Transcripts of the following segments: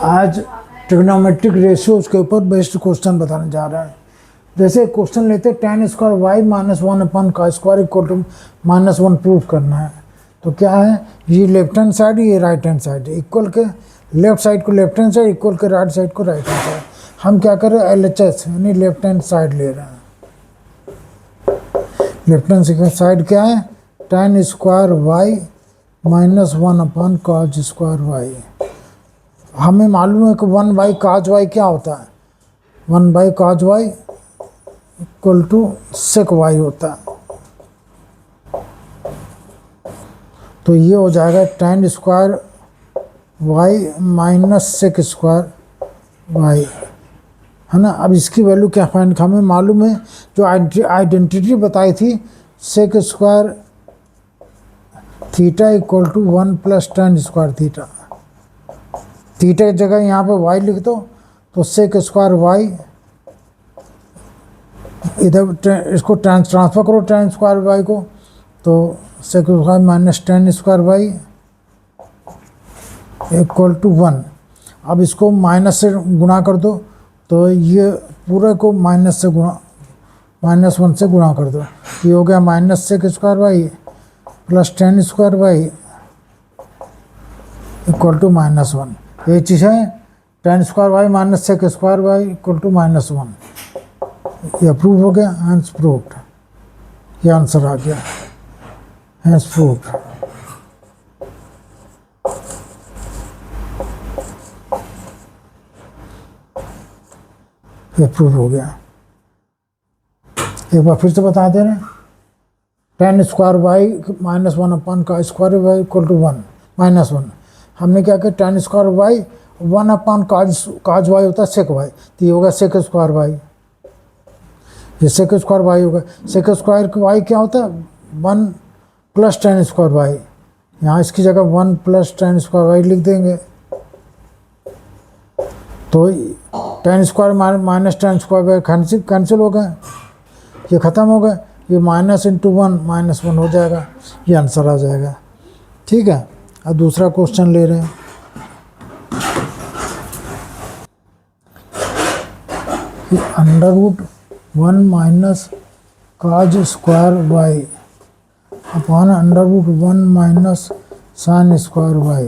आज trigonometric ratios के ऊपर बेस्ड क्वेश्चन बताने जा रहा है। जैसे क्वेश्चन लेते हैं tan square y minus one upon का square equal to minus one prove करना है। तो क्या है, ये लेफ्ट हैंड साइड, ये राइट हैंड साइड, इक्वल के लेफ्ट साइड को लेफ्ट हैंड साइड, इक्वल के राइट साइड को राइट हैंड साइड। हम क्या कर रहे हैं, LHS यानी लेफ्ट हैंड साइड ले रहे हैं। लेफ्ट हैंड साइड क्या है, tan square y minus one upon cos square y. हमें मालूम है कि वन बाई कॉज वाई क्या होता है, one by cos y equal to sec y होता है। तो ये हो जाएगा tan square y minus sec square y, है ना। अब इसकी वैल्यू क्या फाइंड, हमें मालूम है जो आइडेंटिटी बताई थी, sec square theta equal to one plus tan square theta. Theta की जगह यहाँ पे y लिख दो, तो सेक स्क्वायर वाई, इधर इसको ट्रांसफर करो tan स्क्वायर वाई को, तो sec square minus tan square y equal to one. अब इसको माइनस से गुणा कर दो, तो ये पूरे को माइनस से गुणा, माइनस वन से गुणा कर दो, ये हो गया minus sec square y plus tan square y equal to minus one. ये चीज़ है tan square y minus sec square y equal to minus one. ये प्रूव हो गया, हैंस प्रूव्ड। ये आंसर आ गया, हैंस प्रूव्ड। ये प्रूव हो गया। एक बार फिर से बता दे रहे हैं, tan square y minus one upon का square y equal to one minus one. हमने क्या किया, tan square y one upon cos y होता है सेक वाई, तो ये होगा सेक स्क्वायर वाई, ये सेक स्क्वायर वाई होगा। सेक स्क्वायर वाई क्या होता है, one plus tan square y. यहाँ इसकी जगह one plus tan square y लिख देंगे, तो tan square minus tan square y cancel हो गए, ये ख़त्म हो गए, ये minus into one minus one हो जाएगा, ये आंसर आ जाएगा। ठीक है, अब दूसरा क्वेश्चन ले रहे हैं। Under root one minus cos square y upon under root one minus sine square y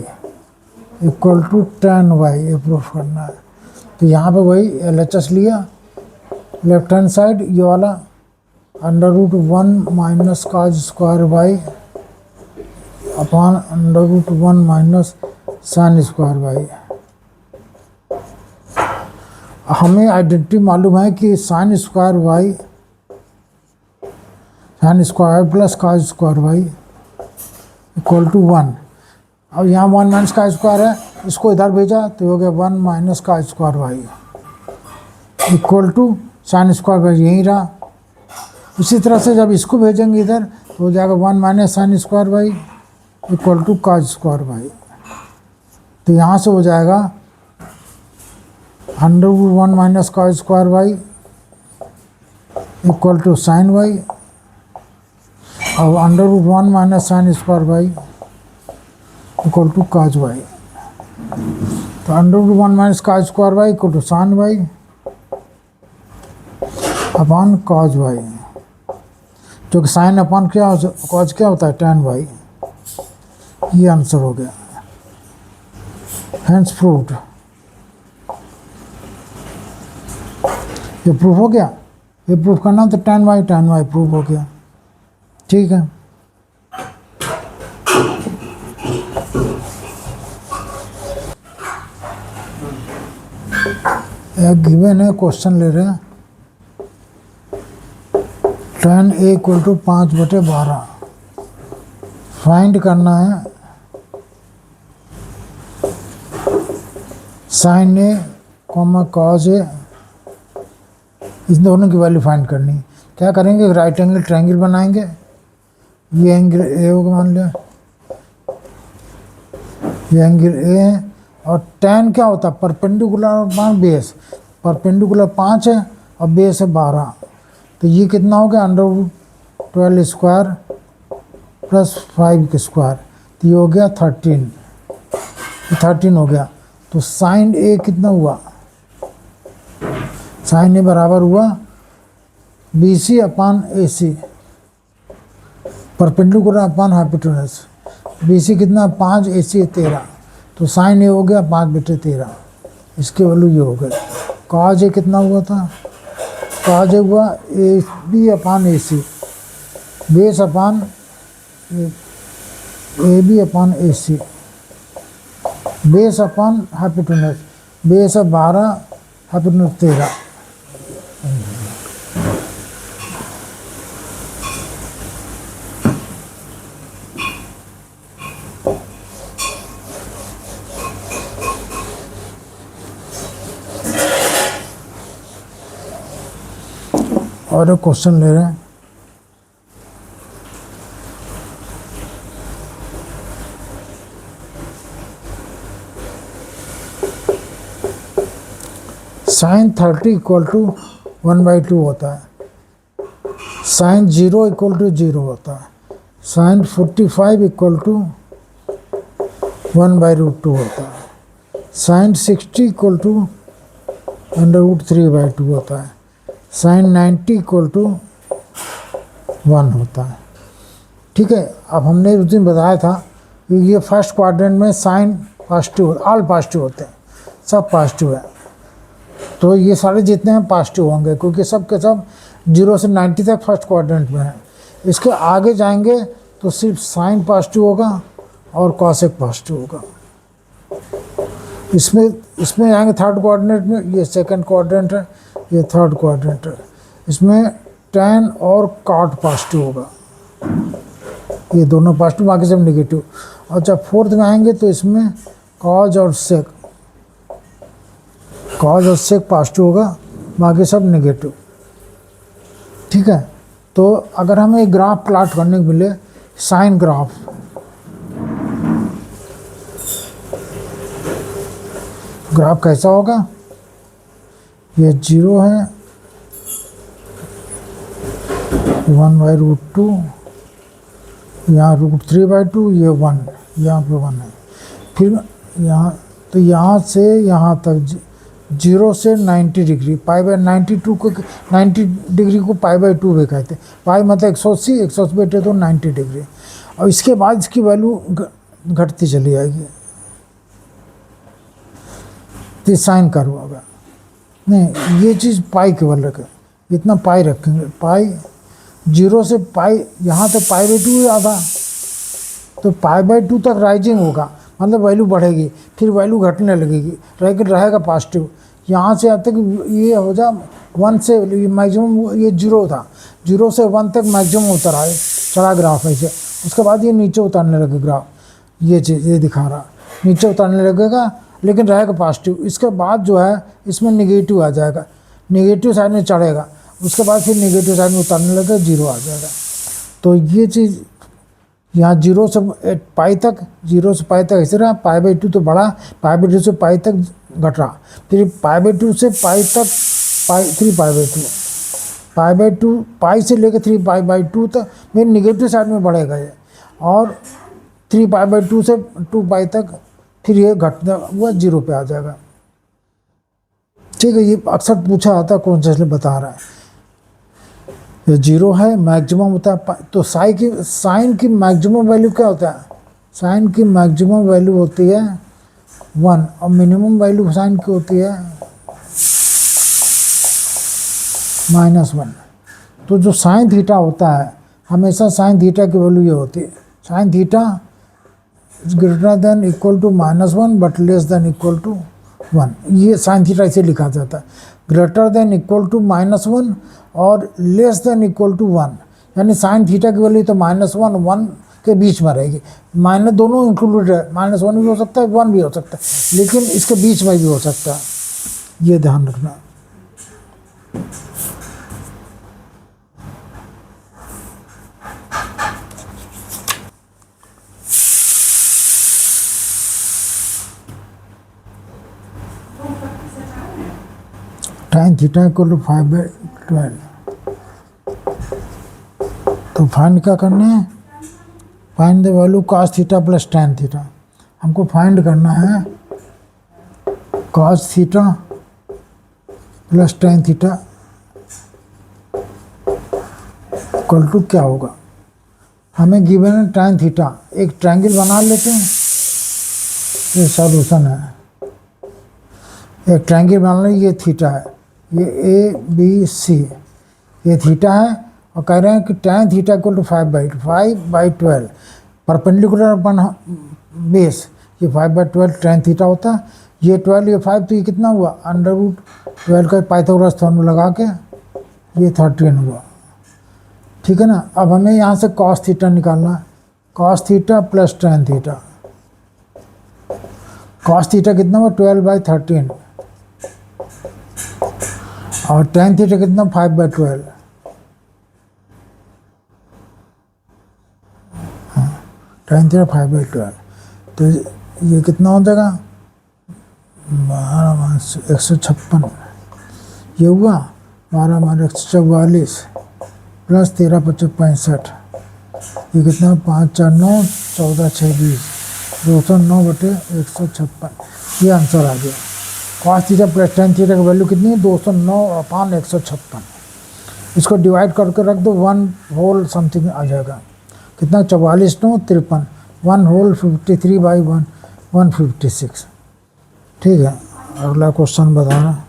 equal to tan y, ये प्रूफ करना है। तो यहाँ पे वही LHS लिया, लेफ्ट हैंड साइड ये वाला under root one minus cos square y upon under root one minus sine square y. हमें आइडेंटिटी मालूम है कि sine square y, sine square plus cos square y equal to one. अब यहाँ one minus cos square है, इसको इधर भेजा तो हो गया one minus cos square y equal to sine square y, यहीं रहा। इसी तरह से जब इसको भेजेंगे इधर तो हो जाएगा one minus sine square y equal to cos square y. तो यहाँ से हो जाएगा under root one minus cos square y equal to sine y, और under root one minus sine square y equal to cos y. तो under root one minus cos square y equal to sine y upon cos y, जो कि sine upon क्या cause क्या होता है, tan y. ये answer हो गया, हैंस प्रूव्ड। ये प्रूफ हो गया, ये प्रूफ करना तो tan वाई प्रूफ हो गया। ठीक है, एक गिवन है, क्वेश्चन ले रहे हैं, tan A equal to 5/12 find करना है sine A comma cos A, इस दोनों की वैल्यू फाइंड करनी है। क्या करेंगे, राइट एंगल ट्रायंगल बनाएंगे, ये एंगल ए होगा मान लिया, ये एंगल ए है, और tan क्या होता है, परपेंडिकुलर बेस, परपेंडिकुलर 5 है और बेस है 12, तो ये कितना हो गया, under root 12 square plus 5 square, तो ये हो गया 13, 13 हो गया। तो साइन ए कितना हुआ, साइन ए बराबर हुआ BC अपान AC, परपेंडिकुलर अपान हाइपोटेनस। BC कितना 5, AC 13, तो साइन ए हो गया 5/13, इसके वैल्यू ये हो गए। काज ए कितना हुआ था, काज ए हुआ AB अपान AC, बेस अपान AB अपान AC, base upon hypotenuse, base 12, hypotenuse 13। और एक क्वेश्चन ले रहे हैं, साइन 30 इक्वल टू 1/2 होता है, साइन 0 इक्वल टू 0 होता है, साइन 45 इक्वल टू 1/√2 होता है, साइन 60 इक्वल टू √3/2 होता है, साइन 90 इक्वल टू 1 होता है। ठीक है, अब हमने उस दिन बताया था कि ये फर्स्ट क्वाड्रेंट में साइन पॉजिटिव, ऑल पॉजिटिव होते हैं, सब पॉजिटिव है, तो ये सारे जितने हैं पॉजिटिव होंगे क्योंकि सब के सब 0 से 90 तक फर्स्ट क्वाड्रेंट में है। इसके आगे जाएंगे तो सिर्फ साइन पॉजिटिव होगा और कॉसेक पॉजिटिव होगा। इसमें जाएंगे थर्ड क्वाड्रेंट में, ये सेकंड क्वाड्रेंट है, ये थर्ड क्वाड्रेंट है, इसमें टैन और कॉट पॉजिटिव होगा, ये दोनों पॉजिटिव, बाकी सब नेगेटिव। और जब फोर्थ में आएंगे तो इसमें कॉज और सेक, कॉज और सेक पॉजिटिव होगा, बाकी सब नेगेटिव। ठीक है, तो अगर हमें एक ग्राफ प्लॉट करने को मिले, साइन ग्राफ, ग्राफ कैसा होगा, ये 0 है, 1/√2, यहाँ √3/2, ये 1, यहाँ पे 1 है, फिर यहाँ, तो यहाँ से यहाँ तक 0 से 90 डिग्री, π/92 को 90 डिग्री को π/2 भी कहते हैं। पाई मतलब 180, 180 तो 90 डिग्री। और इसके बाद इसकी वैल्यू घटती चली जाएगी, तो साइन कर्व होगा। नहीं, ये चीज़ पाई केवल रखें, इतना पाई रखेंगे, पाई 0 से पाई, यहाँ तक π/2 आधा, तो π/2 तक राइजिंग होगा, मतलब वैल्यू बढ़ेगी, फिर वैल्यू घटने लगेगी, रहेगा पॉजिटिव। यहाँ से अब तक ये हो जा 1 से मैक्सिमम, ये 0 था, 0 से 1 तक मैक्सिमम उतर आए, चढ़ा ग्राफ ऐसे, उसके बाद ये नीचे उतरने लगे ग्राफ, ये चीज़ ये दिखा रहा, नीचे उतरने लगेगा लेकिन रहेगा पॉजिटिव। इसके बाद जो है इसमें निगेटिव आ जाएगा, निगेटिव साइड में चढ़ेगा, उसके बाद फिर निगेटिव साइड में उतरने लगेगा, 0 आ जाएगा। तो ये चीज़ यहाँ 0 से पाई तक, 0 से पाई तक ऐसे रहा, π/2 तो बढ़ा, π/2 से पाई तक घट रहा, फिर π/2 से पाई तक 3π/2, π/2 पाई से लेकर 3π/2 तक मेरे निगेटिव साइड में बढ़ेगा ये, और 3π/2 से 2π तक फिर ये घटना हुआ 0 पे आ जाएगा। ठीक है, ये अक्सर पूछा आता है, कौन सा इसलिए बता रहा है, ये 0 है, मैक्सिमम होता है, तो साइन की मैक्सिमम वैल्यू क्या होता है, साइन की मैक्सिमम वैल्यू होती है 1, और मिनिमम वैल्यू साइन की होती है -1। तो जो साइन थीटा होता है, हमेशा साइन थीटा की वैल्यू ये होती है, sine theta greater than equal to -1 but less than equal to 1। ये साइन थीटा इसे लिखा जाता है, ग्रेटर देन इक्वल टू -1 और लेस देन इक्वल टू 1, यानी साइन थीटा की वैल्यू तो -1 1 के बीच में रहेगी, माइनस दोनों इंक्लूडेड है, -1 भी हो सकता है, 1 भी हो सकता है, लेकिन इसके बीच में भी हो सकता है, ये ध्यान रखना। tan थीटा इक्वल टू 5/12, तो फाइंड क्या करना है, find the value cos theta plus tan theta. हमको फाइंड करना है cos theta plus tan theta equal to क्या होगा, हमें गिवन है टेन थीटा। एक ट्रायंगल बना लेते हैं, ये सॉल्यूशन है। एक ट्रायंगल बना लें, ये थीटा है, ये ए बी सी, ये थीटा है और कह रहे हैं कि tan theta equal to 5/12 perpendicular upon base, ये 5/12 टेन थीटा होता है, ये 12 ये 5, तो ये कितना हुआ √12 का पाइथागोरस फॉर्मूला लगा के ये 13 हुआ। ठीक है ना। अब हमें यहाँ से कॉस थीटा निकालना है, cos theta plus tan theta. Cos theta कितना हुआ 12/13 और टेन थीटा कितना 5/12। टेन थीटा 5/12, तो ये कितना हो जाएगा 12/156, ये हुआ 12/144 प्लस 13×5 = 65, ये कितना 5 4 9 14 6 20, 209/156, ये आंसर आ गया। Cos theta plus tan theta की वैल्यू कितनी है 209/156। इसको डिवाइड करके रख दो, 1 होल समथिंग आ जाएगा, कितना 44 9 53, 1 होल 53/1 156। ठीक है, अगला क्वेश्चन बताना।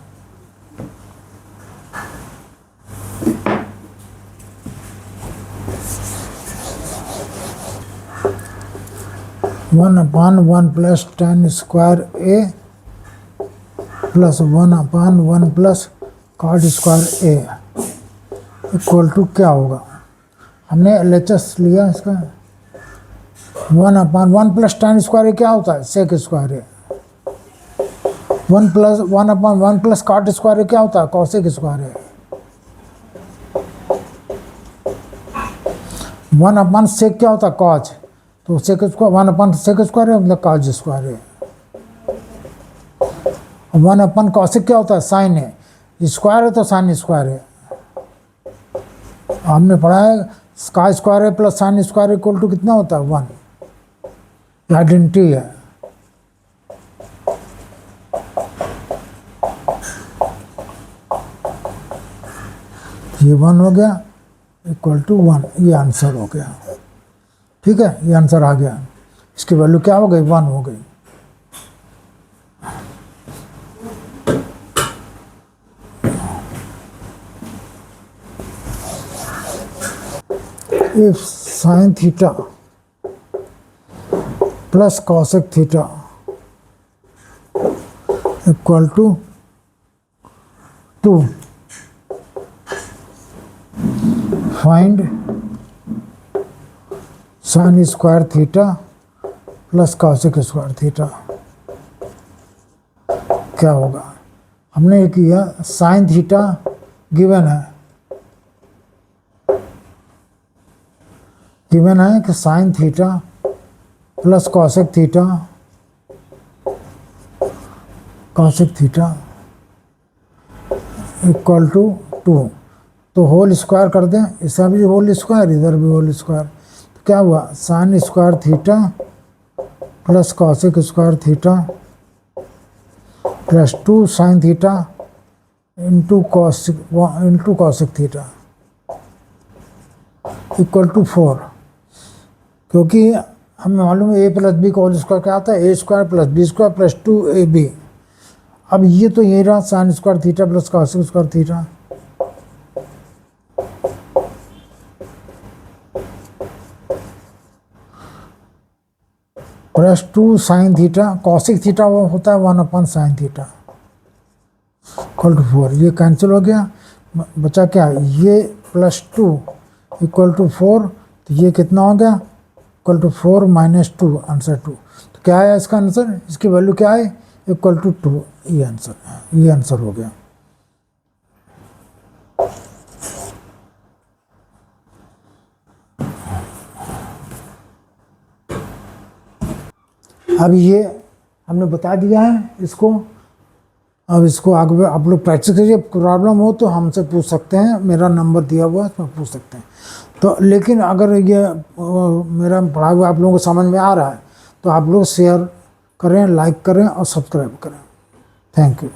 One upon one plus tan square A plus 1/1 plus cot square A equal to क्या होगा, हमने LHS लिया इसका। 1/1 प्लस टेन स्क्वायर ए क्या होता है सेक स्क्वायर ए, 1/1 प्लस कॉट स्क्वायर ए क्या होता है कॉसेक स्क्वायर ए, 1/, सेक क्या होता है कॉज, तो सेक स्क्वायर 1/, सेक स्क्वायर है मतलब कॉज स्क्वायर है। 1/, कॉसेक क्या होता है साइन है, स्क्वायर है तो साइन स्क्वायर है। हमने पढ़ा है का स्क्वायर है plus sine square equal to कितना होता है 1, आइडेंटिटी है। ये 1 हो गया इक्वल टू 1, ये आंसर हो गया। ठीक है, ये आंसर आ गया। इसकी वैल्यू क्या हो गई 1 हो गई। If sine theta plus cosec theta equal to 2, find sine square theta plus cosec square theta क्या होगा। हमने ये किया साइन थीटा गिवन है कि sine theta plus cosec theta equal to 2, तो होल स्क्वायर कर दें, इसका भी होल स्क्वायर इधर भी होल स्क्वायर, तो क्या हुआ sine square theta plus cosec square theta plus 2 sine theta into cosec theta equal to 4, क्योंकि हमें मालूम है a प्लस बी का होल स्क्वायर क्या आता है a² plus b² plus 2ab। अब ये तो यही रहा sign square theta plus cosec square theta, plus 2 sine theta, cosec theta वो होता है 1/, साइन थीटा इक्वल टू 4, ये कैंसिल हो गया, बचा क्या ये प्लस 2 इक्वल टू 4, तो ये कितना हो गया इक्वल टू 4 - 2 आंसर 2। तो क्या है इसका आंसर, इसकी वैल्यू क्या है इक्वल टू 2, ये आंसर हो गया। अब ये हमने बता दिया है इसको, अब इसको आगे आप लोग प्रैक्टिस करिए, प्रॉब्लम हो तो हमसे पूछ सकते हैं, मेरा नंबर दिया हुआ है उसमें पूछ सकते हैं। तो लेकिन अगर ये मेरा पढ़ा हुआ आप लोगों को समझ में आ रहा है तो आप लोग शेयर करें, लाइक करें और सब्सक्राइब करें। Thank you.